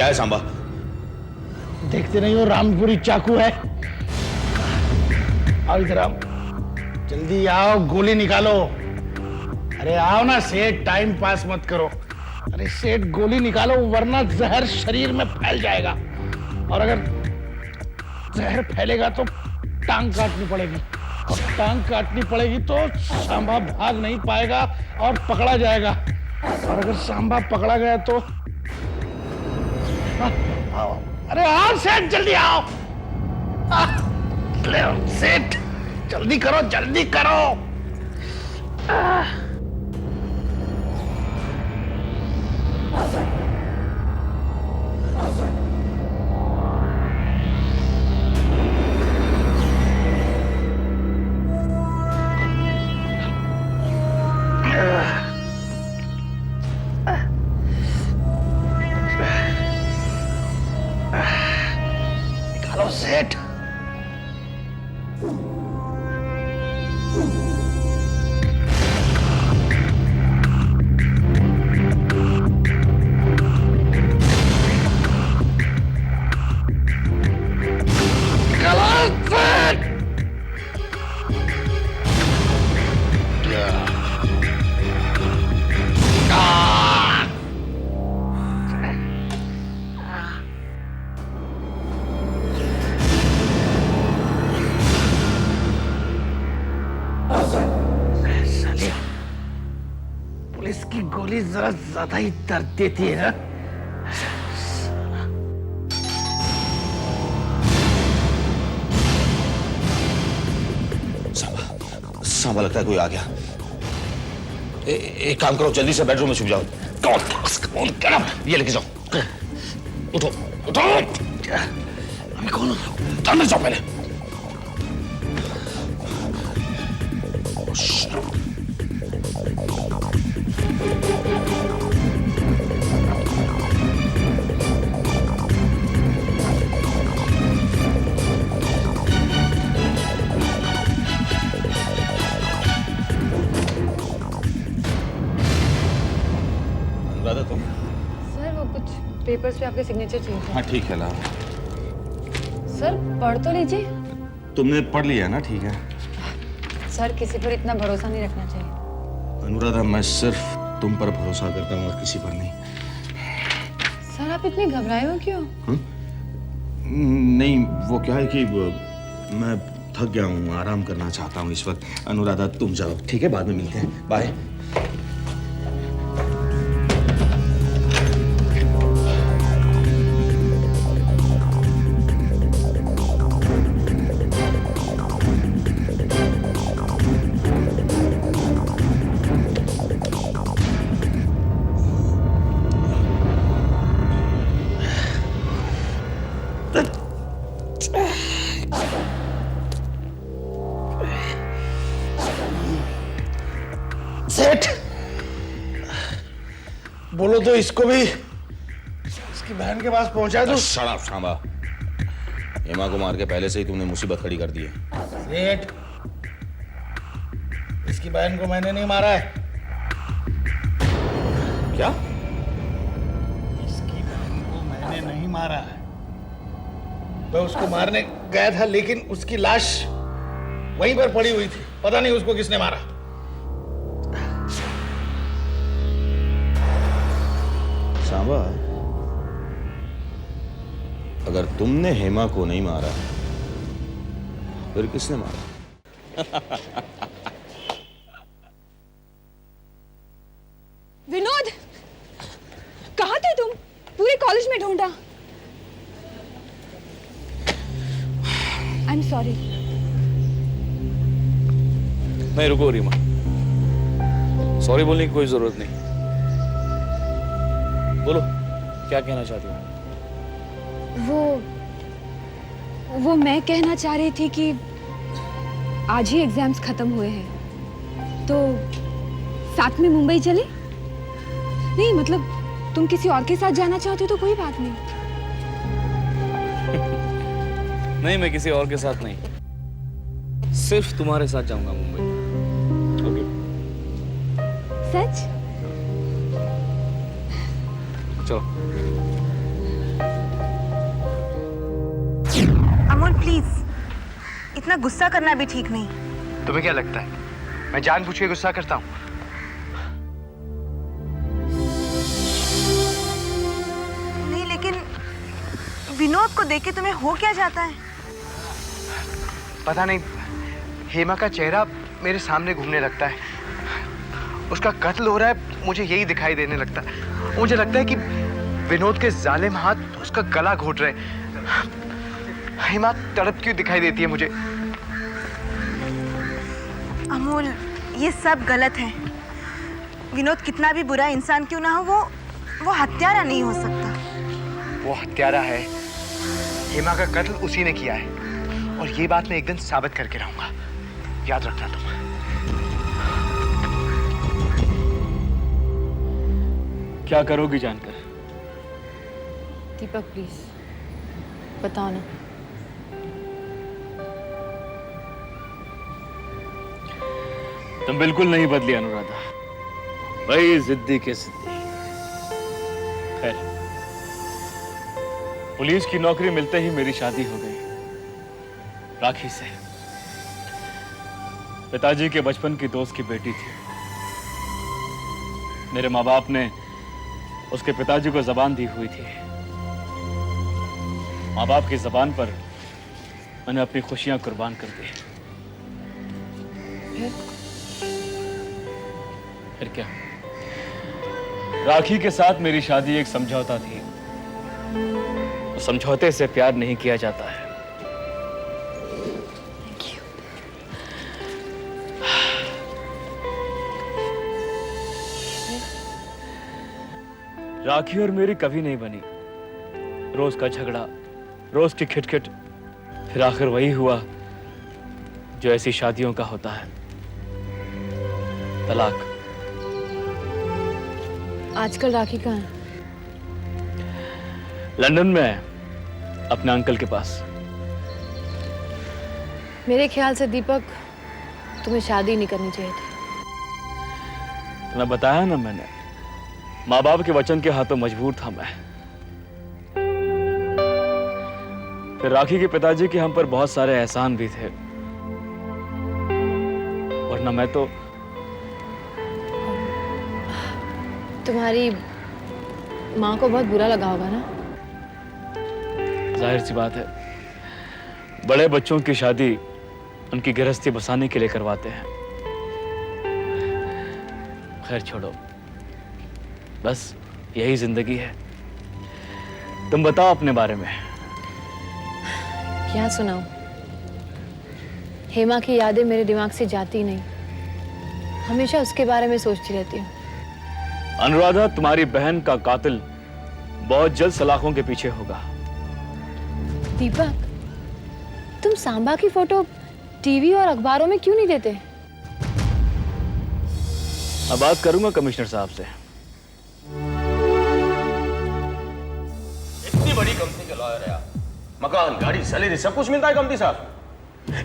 क्या है सांबा? देखते नहीं हो रामपुरी चाकू है। आओ इधर आओ, जल्दी आओ, गोली निकालो। अरे आओ ना सेठ, टाइम पास मत करो। अरे सेठ गोली निकालो, वरना जहर शरीर में फैल जाएगा, और अगर जहर फैलेगा तो टांग काटनी पड़ेगी, और टांग काटनी पड़ेगी तो सांबा भाग नहीं पाएगा और पकड़ा जाएगा, और अगर सांबा पकड़ा गया तो आओ। अरे आओ सेठ, जल्दी आओ। ले आओ सेठ, जल्दी करो, जल्दी करो। निकालो सेठ। पुलिस की गोली जरा ज्यादा ही दर्द देती है। सांबा लगता है कोई आ गया। एक काम करो, जल्दी से बेडरूम में छुप जाओ। ये लेके जाओ। उठो उठो, मैं कौन हूं? अंदर जाओ पहले। अनुराधा तुम? सर वो कुछ पेपर्स पे आपके सिग्नेचर चाहिए थे। हाँ ठीक है, लाओ। सर पढ़ तो लीजिए। तुमने पढ़ लिया ना? ठीक है। सर किसी पर इतना भरोसा नहीं रखना चाहिए। अनुराधा, मैं सिर्फ तुम पर भरोसा करता हूँ और किसी पर नहीं। सर आप इतने घबराए हो क्यों? नहीं, वो क्या है कि मैं थक गया हूँ, आराम करना चाहता हूँ इस वक्त। अनुराधा तुम जाओ, ठीक है? बाद में मिलते हैं, बाय। सेठ बोलो तो इसको भी इसकी बहन के पास पहुंचा दूं। शट अप सांबा, हेमा को मार के पहले से ही तुमने मुसीबत खड़ी कर दी है। सेठ, इसकी बहन को मैंने नहीं मारा है। क्या? इसकी बहन को मैंने नहीं मारा है। मैं उसको मारने गया था, लेकिन उसकी लाश वहीं पर पड़ी हुई थी। पता नहीं उसको किसने मारा। सांबा, अगर तुमने हेमा को नहीं मारा फिर किसने मारा? विनोद, कहाँ थे तुम? पूरे कॉलेज में ढूंढा। I am sorry. नहीं रुको रीमा, सॉरी बोलने की कोई जरूरत नहीं। बोलो, क्या कहना चाहती हो? वो मैं कहना चाह रही थी कि आज ही एग्जाम्स खत्म हुए हैं, तो साथ में मुंबई चले? नहीं मतलब तुम किसी और के साथ जाना चाहते हो तो कोई बात नहीं। नहीं, मैं किसी और के साथ नहीं, सिर्फ तुम्हारे साथ जाऊंगा मुंबई। ओके? सच? चलो। अमोल प्लीज, इतना गुस्सा करना भी ठीक नहीं। तुम्हें क्या लगता है मैं जानबूझ के गुस्सा करता हूँ? नहीं, लेकिन विनोद को देख के तुम्हें हो क्या जाता है? पता नहीं, हेमा का चेहरा मेरे सामने घूमने लगता है। उसका कत्ल हो रहा है, मुझे यही दिखाई देने लगता है। मुझे लगता है कि विनोद के जालिम हाथ उसका गला घोट रहे हैं। हेमा तड़प क्यों दिखाई देती है मुझे? अमोल, ये सब गलत है। विनोद कितना भी बुरा इंसान क्यों ना हो, वो हत्यारा नहीं हो सकता। वो हत्यारा है। हेमा का कत्ल उसी ने किया है और ये बात मैं एक दिन साबित करके रहूंगा, याद रखना तुम। क्या करोगी जानकर? दीपक प्लीज बताओ ना। तुम बिल्कुल नहीं बदली अनुराधा, वही जिद्दी के जिद्दी। खैर, पुलिस की नौकरी मिलते ही मेरी शादी हो गई राखी से। पिताजी के बचपन की दोस्त की बेटी थी। मेरे माँ बाप ने उसके पिताजी को जबान दी हुई थी। माँ बाप की जबान पर मैंने अपनी खुशियां कुर्बान कर दी। फिर क्या, राखी के साथ मेरी शादी एक समझौता थी। उस समझौते से प्यार नहीं किया जाता है। राखी और मेरी कभी नहीं बनी। रोज का झगड़ा, रोज की खिटखिट, फिर आखिर वही हुआ जो ऐसी शादियों का होता है, तलाक। आजकल राखी कहाँ है? लंदन में है, अपने अंकल के पास। मेरे ख्याल से दीपक तुम्हें शादी नहीं करनी चाहिए थी। मैं बताया ना मैंने, माँ बाप के वचन के हाथों मजबूर था मैं। फिर राखी के पिताजी के हम पर बहुत सारे एहसान भी थे, वरना मैं तो। तुम्हारी माँ को बहुत बुरा लगा होगा ना? जाहिर सी बात है, बड़े बच्चों की शादी उनकी गृहस्थी बसाने के लिए करवाते हैं। खैर छोड़ो, बस यही जिंदगी है। तुम बताओ अपने बारे में। क्या सुनाऊं? हेमा की यादें मेरे दिमाग से जाती नहीं, हमेशा उसके बारे में सोचती रहती हूँ। अनुराधा, तुम्हारी बहन का कातिल बहुत जल्द सलाखों के पीछे होगा। दीपक, तुम सांबा की फोटो टीवी और अखबारों में क्यों नहीं देते? अब बात करूंगा कमिश्नर साहब से। इतनी बड़ी कंपनी के लॉयर है आप, मकान, गाड़ी, सैलरी सब कुछ मिलता है कंपनी साहब,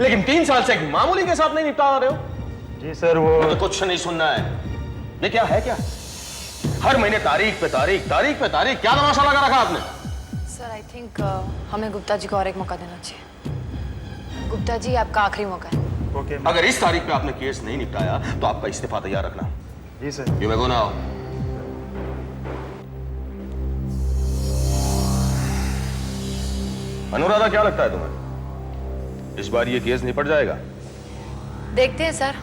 लेकिन 3 साल से एक मामूली के साथ नहीं निपटा रहे हो। जी सर, वो मुझे कुछ नहीं सुनना है। ये क्या है? क्या हर महीने तारीख पे तारीख, तारीख पे तारीख, क्या तमाशा लगा रखा आपने? सर आई थिंक हमें गुप्ता जी को और एक मौका देना चाहिए। गुप्ता जी, आपका आखिरी मौका है। ओके। अगर इस तारीख पे आपने केस नहीं निपटाया तो आपका इस्तीफा तैयार रखना। जी sir. You may go now. Anuradha, क्या लगता है तुम्हें, इस बार ये केस निपट जाएगा? देखते हैं सर,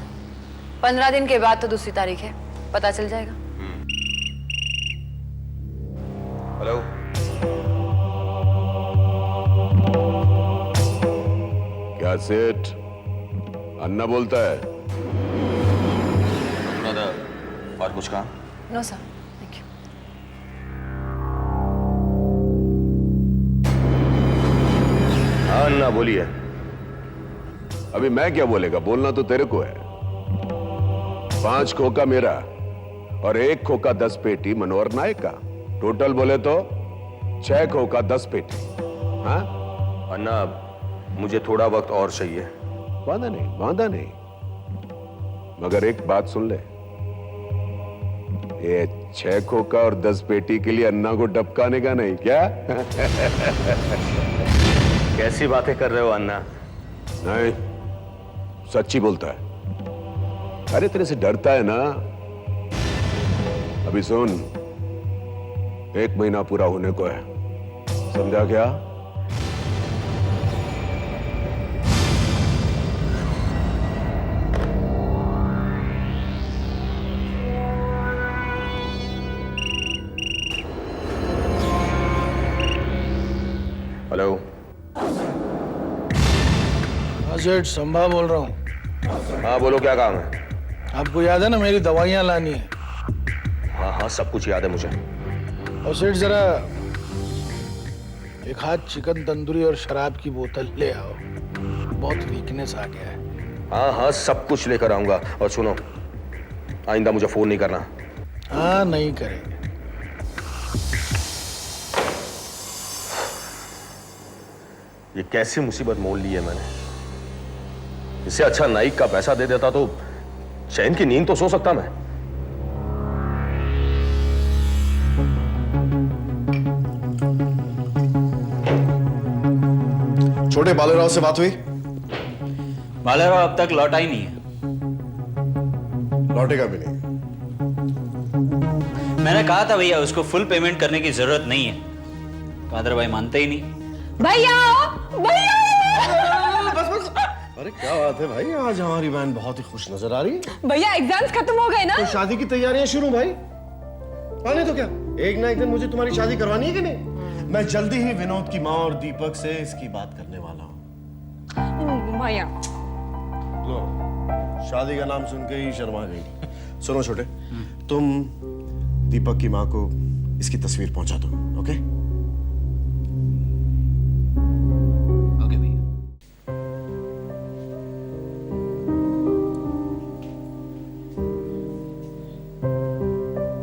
15 दिन के बाद तो दूसरी तारीख है, पता चल जाएगा। हेलो, क्या सेठ? अन्ना बोलता है। अनुराधा, और कुछ काम? No sir, thank you. हाँ अन्ना, बोलिए। अभी मैं क्या बोलेगा, बोलना तो तेरे को है। 5 खोखा मेरा और 1 खोखा 10 पेटी मनोहर नायक का। टोटल बोले तो 6 खोखा 10 पेटी। हाँ अन्ना, मुझे थोड़ा वक्त और चाहिए। बांधा नहीं, मगर एक बात सुन ले, ये 6 खोखा और 10 पेटी के लिए अन्ना को टपकाने का नहीं क्या? कैसी बातें कर रहे हो अन्ना? नहीं, सच्ची बोलता है। अरे तेरे से डरता है ना। अभी सुन, 1 महीना पूरा होने को है, समझा क्या? हेलो। हाँ सेठ, संभा बोल रहा हूँ। हाँ बोलो, क्या काम है? आपको याद है ना, मेरी दवाइयाँ लानी है। हाँ हाँ, सब कुछ याद है मुझे। और सेठ जरा एक हाथ चिकन तंदूरी और शराब की बोतल ले आओ, बहुत वीकनेस आ गया है। हाँ हाँ, सब कुछ लेकर आऊंगा। और सुनो, आइंदा मुझे फोन नहीं करना। हाँ, नहीं करेंगे। ये कैसी मुसीबत मोल ली है मैंने। इससे अच्छा नाइक का पैसा दे देता तो चैन की नींद तो सो सकता मैं। छोटे बालेराव से बात हुई? बालेराव अब तक लौटा ही नहीं है। लौटेगा भी नहीं। मैंने कहा था भैया उसको फुल पेमेंट करने की जरूरत नहीं है। कादर भाई मानते ही नहीं। भैया भैया। अरे क्या बात है भाई, आज हमारी बहन बहुत ही खुश नजर आ रही है। भैया एग्जाम्स खत्म हो गए ना? तो शादी की तैयारियां शुरू भाई। आने तो क्या, एक ना एक दिन मुझे तुम्हारी शादी करवानी है कि नहीं? मैं जल्दी ही विनोद की माँ और दीपक से इसकी बात करने वाला हूँ। भैया लो, शादी का नाम सुन के ही शर्मा गई। सुनो छोटे, तुम दीपक की माँ को इसकी तस्वीर पहुंचा दो। ओके? ओके भैया।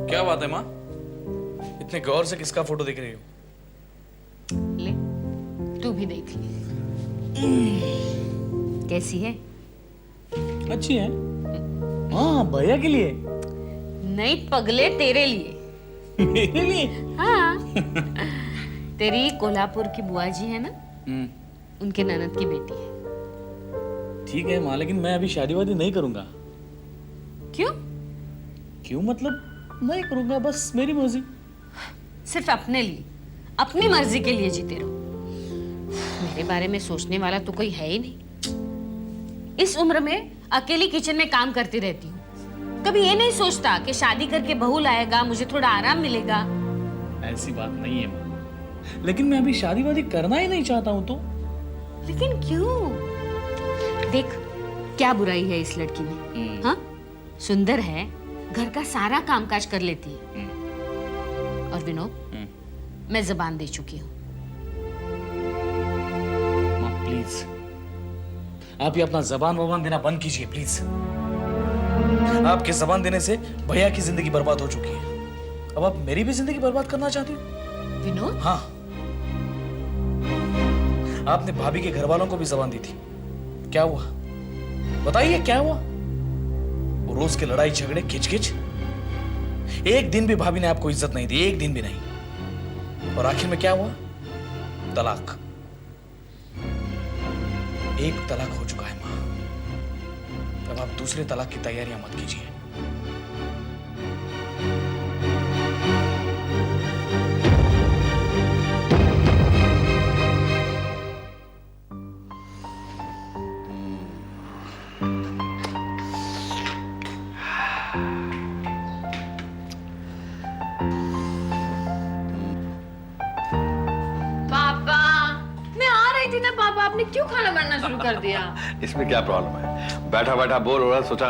क्या बात है माँ, इतने गौर से किसका फोटो देख रही हो? ले, तू भी देख ले। कैसी है? अच्छी है। हाँ, भैया के लिए। नहीं पगले, तेरे लिए। मेरे लिए? हाँ। तेरी कोल्हापुर की बुआ जी है ना, उनके ननद की बेटी है। ठीक है माँ, लेकिन मैं अभी शादी वादी नहीं करूंगा। क्यों? क्यों मतलब नहीं करूंगा, बस मेरी मर्जी। सिर्फ अपने लिए, अपनी मर्जी के लिए जीते रहो। मेरे बारे में सोचने वाला तो कोई है ही नहीं। इस उम्र में अकेली किचन में काम करती रहती हूँ। कभी ये नहीं सोचता कि शादी करके बहू लाएगा, मुझे थोड़ा आराम मिलेगा। ऐसी बात नहीं है माँ, लेकिन मैं अभी शादी वादी करना ही नहीं चाहता हूँ तो। लेकिन क्यों? देख, क्या बुराई है इस लड़की में? हाँ, सुंदर है, घर का सारा कामकाज कर लेती है। और विनोद, मैं जबान दे चुकी हूँ। माँ प्लीज, आप ये अपना जबान वबान देना बंद कीजिए प्लीज। आपके जबान देने से भैया की जिंदगी बर्बाद हो चुकी है। अब आप मेरी भी जिंदगी बर्बाद करना चाहती हो? विनोद? हाँ, आपने भाभी के घर वालों को भी जबान दी थी। क्या हुआ बताइए, क्या हुआ? वो रोज के लड़ाई झगड़े खिच-खिच। एक दिन भी भाभी ने आपको इज्जत नहीं दी, एक दिन भी नहीं। और आखिर में क्या हुआ? तलाक। एक तलाक हो चुका है मां। अब आप दूसरे तलाक की तैयारियां मत कीजिए। पापा, आपने क्यों खाना बनाना शुरू कर दिया? इसमें क्या प्रॉब्लम है? बैठा बैठा बोर हो रहा, सोचा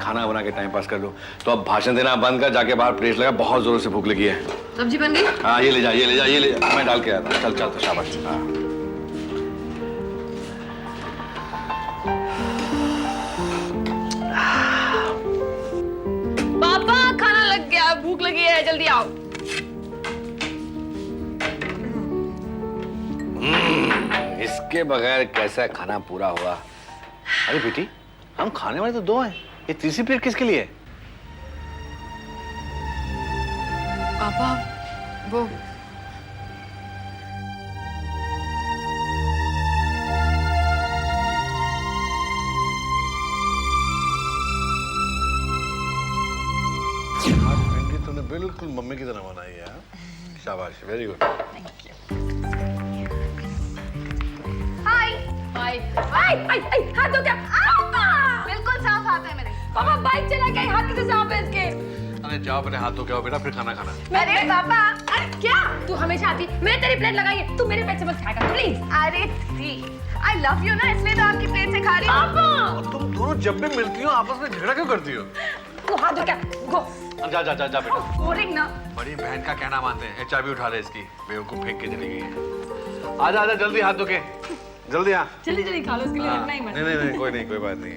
खाना बना के टाइम पास कर लूं। तो अब भाषण देना बंद कर, जाके बाहर प्लेट लगा, बहुत जोरों से भूख लगी है। सब्जी बन गई? हाँ, ये ले जा, ये ले जा, ये ले जा, मैं डाल के आया था। चल चल, तो शाबाश। हाँ। पापा, खाना लग गया, भूख लगी है, जल्दी आओ। इसके बगैर कैसा खाना पूरा हुआ? अरे बेटी, हम खाने वाले तो 2 हैं, ये तीसरी प्लेट किसके लिए है? पापा, वो बिल्कुल मम्मी की तरह बनाई है। शाबाश, वेरी गुड। हाय हाय हाय हाय, हाथ धो क्या? बिल्कुल साफ हाथ है मेरे। पापा बाइक चला के हाथ कैसे साफ है इसके? अरे जाओ अपने हाथ धो के आओ बेटा, फिर खाना खाना। अरे पापा, अरे क्या? तू हमेशा आती, मैं तेरी प्लेट लगाई है, तू मेरे प्लेट से मत खाएगा प्लीज। अरे दी, आई लव यू ना, इसलिए तो आपकी प्लेट से खा रही हूँ। पापा, तुम दोनों जब भी मिलती हो आपस में झगड़ा क्यों करती हो? तू हाथ धो क्या? गो। जा जा जा जा बेटा। बोरिंग ना। बड़ी बहन का कहना मानते हैं। चाबी उठा ले इसकी, बेवकूफ फेंक के चली गई है। आजा आजा जल्दी हाथ धो के, जल्दी आ। जल्दी जल्दी खा लो, इसके लिए रखना ही मत। नहीं कोई बात नहीं।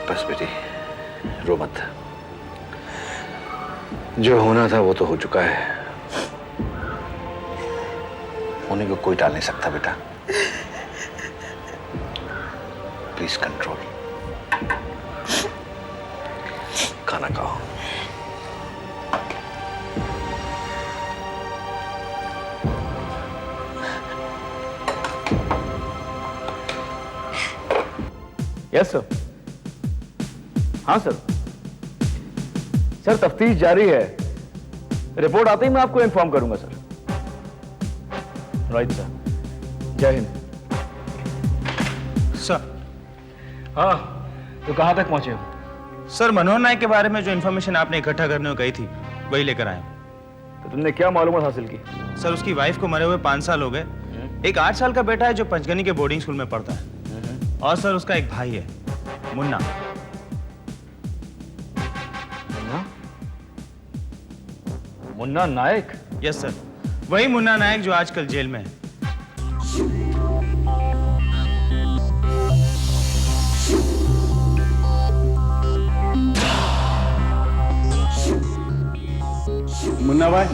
बस बेटी, रो मत। जो होना था वो तो हो चुका है। होने को कोई टाल नहीं सकता बेटा। Please control. खाना खाओ। Yes sir. हाँ सर। सर तफ्तीश जारी है, रिपोर्ट आते ही मैं आपको इन्फॉर्म करूंगा सर। राइट सर, जय हिंद सर। हाँ, तो कहाँ तक पहुंचे हो? सर, मनोहर नायक के बारे में जो इन्फॉर्मेशन आपने इकट्ठा करने को कही थी वही लेकर आए। तो तुमने क्या मालूमात हासिल की? सर, उसकी वाइफ को मरे हुए 5 साल हो गए। एक 8 साल का बेटा है जो पंचगनी के बोर्डिंग स्कूल में पढ़ता है। और सर उसका एक भाई है, मुन्ना। मुन्ना नायक? यस सर, वही मुन्ना नायक जो आजकल जेल में है। मुन्ना भाई,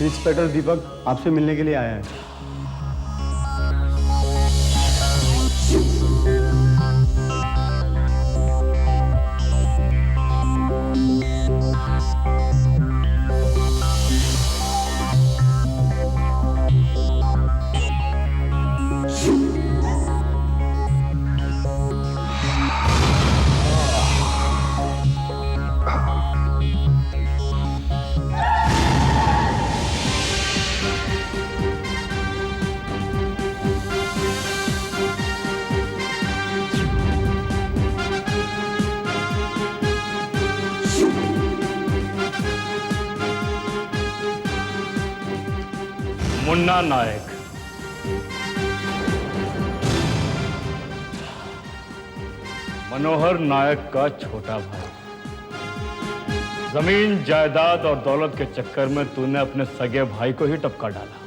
इंस्पेक्टर दीपक आपसे मिलने के लिए आया है। मुन्ना नायक, मनोहर नायक का छोटा भाई। जमीन जायदाद और दौलत के चक्कर में तूने अपने सगे भाई को ही टपका डाला।